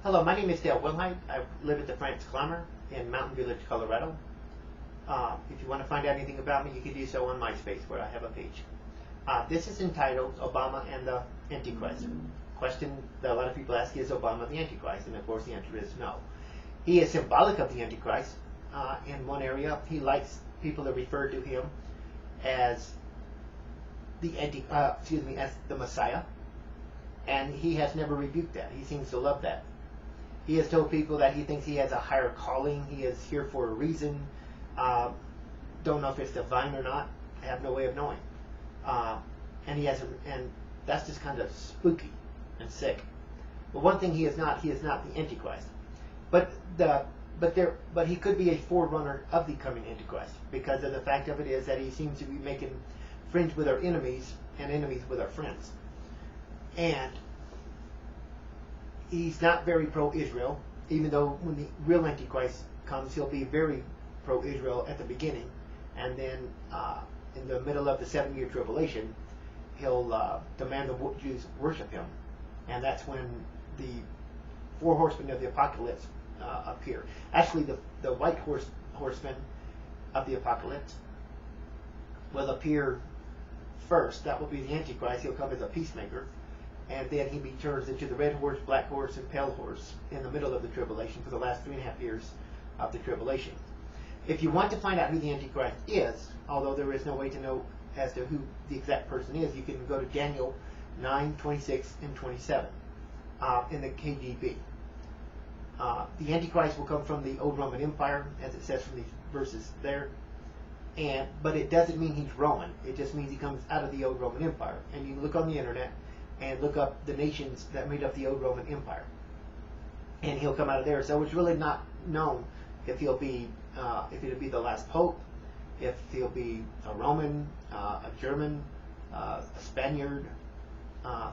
Hello, my name is Dale Wilhite. I live at the France Climber in Mountain Village, Colorado. If you want to find out anything about me, you can do so on MySpace, where I have a page. This is entitled Obama and the Antichrist. Question that a lot of people ask, is Obama the Antichrist? And of course the answer is no. He is symbolic of the Antichrist. In one area, he likes people to refer to him as as the Messiah, and he has never rebuked that. He seems to love that. He has told people that he thinks he has a higher calling. He is here for a reason. Don't know if it's divine or not. I have no way of knowing. And that's just kind of spooky and sick. But one thing he is not the Antichrist. But he could be a forerunner of the coming Antichrist, because of the fact of it is that he seems to be making friends with our enemies and enemies with our friends. And he's not very pro-Israel, even though when the real Antichrist comes, he'll be very pro-Israel at the beginning, and then in the middle of the 7-year tribulation, he'll demand the Jews worship him, and that's when the 4 horsemen of the apocalypse appear. Actually, the white horsemen of the apocalypse will appear first. That will be the Antichrist. He'll come as a peacemaker, and then he turns into the red horse, black horse, and pale horse in the middle of the tribulation for the last 3.5 years of the tribulation. If you want to find out who the Antichrist is, although there is no way to know as to who the exact person is, you can go to Daniel 9, 26, and 27 in the KJV. The Antichrist will come from the old Roman Empire, as it says from these verses there. But it doesn't mean he's Roman. It just means he comes out of the old Roman Empire. And you can look on the internet and look up the nations that made up the old Roman Empire, and he'll come out of there. So it's really not known if it'll be the last pope, if he'll be a Roman, a German, a Spaniard, a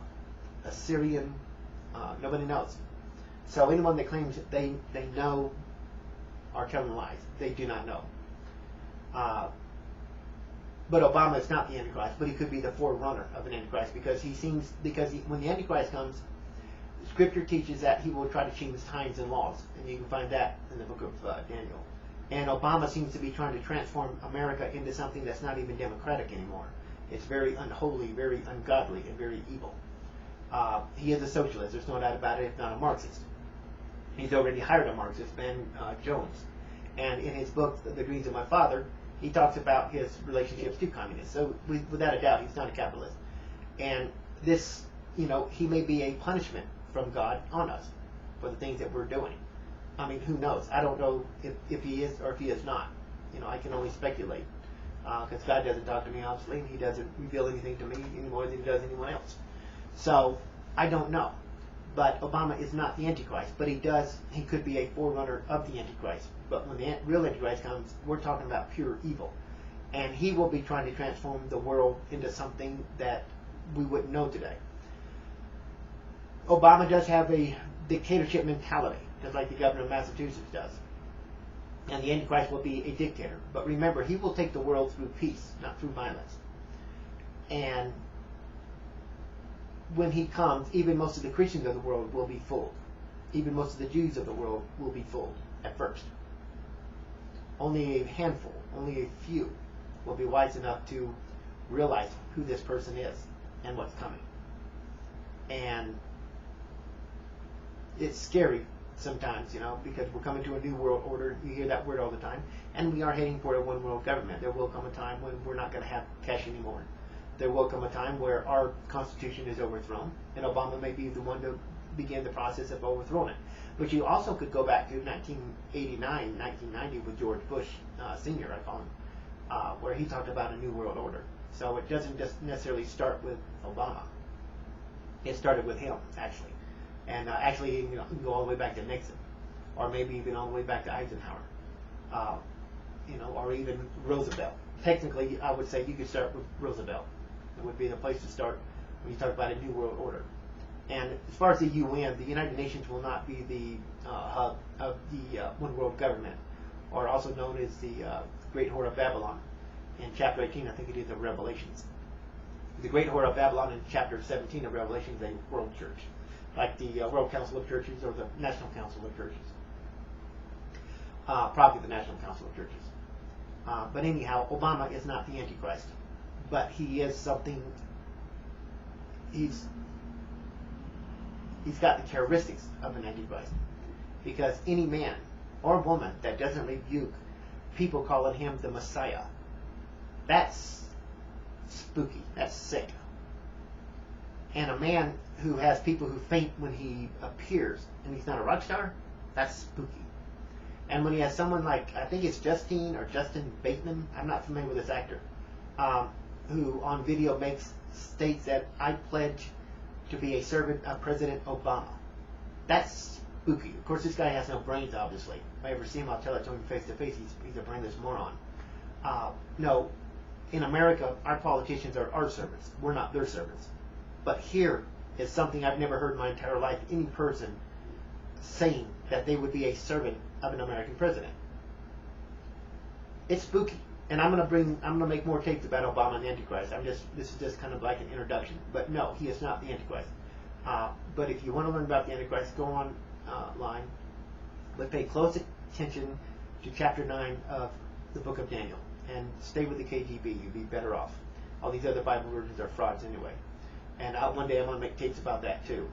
Syrian. Nobody knows. So anyone that claims that they know are telling lies. They do not know. But Obama is not the Antichrist, but he could be the forerunner of an Antichrist, because when the Antichrist comes, Scripture teaches that he will try to change times and laws, and you can find that in the book of Daniel. And Obama seems to be trying to transform America into something that's not even democratic anymore. It's very unholy, very ungodly, and very evil. He is a socialist, there's no doubt about it, if not a Marxist. He's already hired a Marxist, Ben Jones. And in his book, The Dreams of My Father, he talks about his relationships to communists. So without a doubt, he's not a capitalist. And this, he may be a punishment from God on us for the things that we're doing. I mean, who knows? I don't know if he is or if he is not. I can only speculate, because God doesn't talk to me, obviously, and he doesn't reveal anything to me any more than he does anyone else. So I don't know. But Obama is not the Antichrist, but he could be a forerunner of the Antichrist. But when the real Antichrist comes, we're talking about pure evil. And he will be trying to transform the world into something that we wouldn't know today. Obama does have a dictatorship mentality, just like the governor of Massachusetts does. And the Antichrist will be a dictator. But remember, he will take the world through peace, not through violence. And when he comes, even most of the Christians of the world will be fooled. Even most of the Jews of the world will be fooled at first. Only a handful, only a few will be wise enough to realize who this person is and what's coming. And it's scary sometimes, because we're coming to a new world order. You hear that word all the time. And we are heading for a one world government. There will come a time when we're not going to have cash anymore. There will come a time where our Constitution is overthrown, and Obama may be the one to begin the process of overthrowing it. But you also could go back to 1989, 1990 with George Bush Sr., I call him, where he talked about a new world order. So it doesn't just necessarily start with Obama. It started with him, actually. And actually, you can go all the way back to Nixon, or maybe even all the way back to Eisenhower, or even Roosevelt. Technically, I would say you could start with Roosevelt. It would be the place to start when you talk about a new world order. And as far as the UN, the United Nations will not be the hub of the one world government, or also known as the Great Whore of Babylon. In chapter 18, I think it is, of Revelations. The Great Whore of Babylon in chapter 17 of Revelation is a world church. like the World Council of Churches or the National Council of Churches. Probably the National Council of Churches. But anyhow, Obama is not the Antichrist, but he is something. He's got the characteristics of an Antichrist, because any man or woman that doesn't rebuke people calling him the Messiah, that's spooky. That's sick. And a man who has people who faint when he appears and he's not a rock star, that's spooky. And when he has someone like, I think it's Justin Bateman, I'm not familiar with this actor, who on video states that I pledge to be a servant of President Obama. That's spooky. Of course, this guy has no brains, obviously. If I ever see him, I'll tell it to him face to face. He's a brainless moron. No, in America, our politicians are our servants. We're not their servants. But here is something I've never heard in my entire life, any person saying that they would be a servant of an American president. It's spooky. And I'm gonna make more tapes about Obama and the Antichrist. This is just kind of like an introduction. But no, he is not the Antichrist. But if you want to learn about the Antichrist, go online. But pay close attention to chapter 9 of the book of Daniel. And stay with the KGB. You'd be better off. All these other Bible versions are frauds anyway. And one day I'm going to make tapes about that too.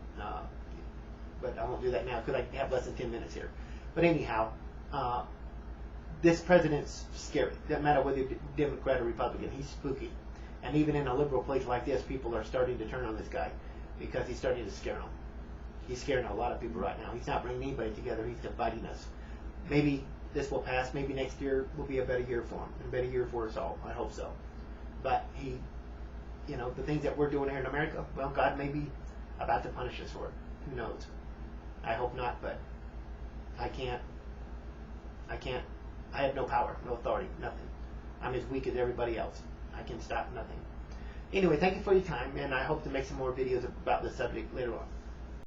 But I won't do that now because I have less than 10 minutes here. But anyhow, this president's scary. Doesn't matter whether you're Democrat or Republican. He's spooky. And even in a liberal place like this, people are starting to turn on this guy because he's starting to scare them. He's scaring a lot of people right now. He's not bringing anybody together. He's dividing us. Maybe this will pass. Maybe next year will be a better year for him. And a better year for us all. I hope so. But the things that we're doing here in America, well, God may be about to punish us for it. Who knows? I hope not, but I can't. I have no power, no authority, nothing. I'm as weak as everybody else. I can stop nothing. Anyway, thank you for your time, and I hope to make some more videos about this subject later on.